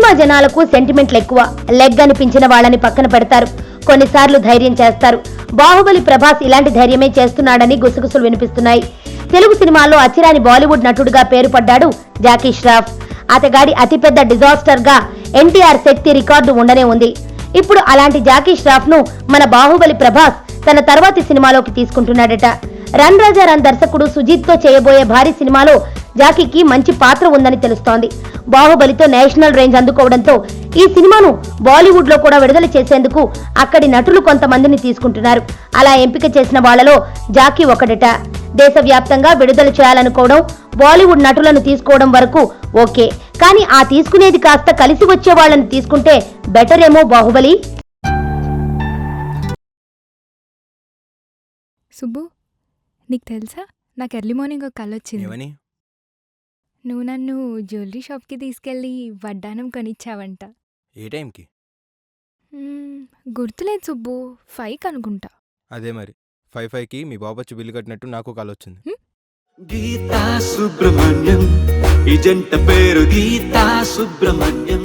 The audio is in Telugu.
సినిమా జనాలకు సెంటిమెంట్లు ఎక్కువ. లెగ్ అనిపించిన వాళ్ళని పక్కన పెడతారు, కొన్నిసార్లు ధైర్యం చేస్తారు. బాహుబలి ప్రభాస్ ఇలాంటి ధైర్యమే చేస్తున్నాడని గుసగుసలు వినిపిస్తున్నాయి. తెలుగు సినిమాల్లో అచిరాని బాలీవుడ్ నటుడిగా పేరు పడ్డాడు జాకీ ష్రాఫ్. అతగాడి అతిపెద్ద డిజాస్టర్ గా ఎన్టీఆర్ శక్తి రికార్డు ఉండనే ఉంది. ఇప్పుడు అలాంటి జాకీ ష్రాఫ్ ను మన బాహుబలి ప్రభాస్ తన తర్వాతి సినిమాలోకి తీసుకుంటున్నాడట. రన్ రాజా రన్ దర్శకుడు సుజీత్ తో చేయబోయే భారీ సినిమాలో జాకీకి మంచి పాత్ర ఉందని తెలుస్తోంది. బాహుబలితో నేషనల్ రేంజ్ అందుకోవడంతో ఈ సినిమాను బాలీవుడ్ లో కూడా విడుదల చేసేందుకు అక్కడి నటులు కొంతమందిని తీసుకుంటున్నారు. అలా ఎంపిక చేసిన వాళ్లలో జాకీ ఒకడట. దేశవ్యాప్తంగా విడుదల చేయాలనుకోవడం, బాలీవుడ్ నటులను తీసుకోవడం వరకు ఓకే, కానీ ఆ తీసుకునేది కాస్త కలిసి వచ్చే వాళ్ళని తీసుకుంటే బెటర్ ఏమో బాహుబలి. సుబ్బు, నీకు తెలుసా, నాకు ఎర్లీ మార్నింగ్ ఒక కల వచ్చింది. నువ్వు నన్ను జ్యువెలరీ షాప్కి తీసుకెళ్ళి వడ్డానం కొనిచ్చావంట. ఏ టైంకి? గుర్తులేదు సుబ్బు, 5 అనుకుంటా. అదే మరి 5కి మీ బాబొచ్చి బిల్లు కట్టినట్టు నాకు కాల్ వచ్చింది. గీతా సుబ్రహ్మణ్యం, ఈ జంట పేరు గీతా సుబ్రహ్మణ్యం.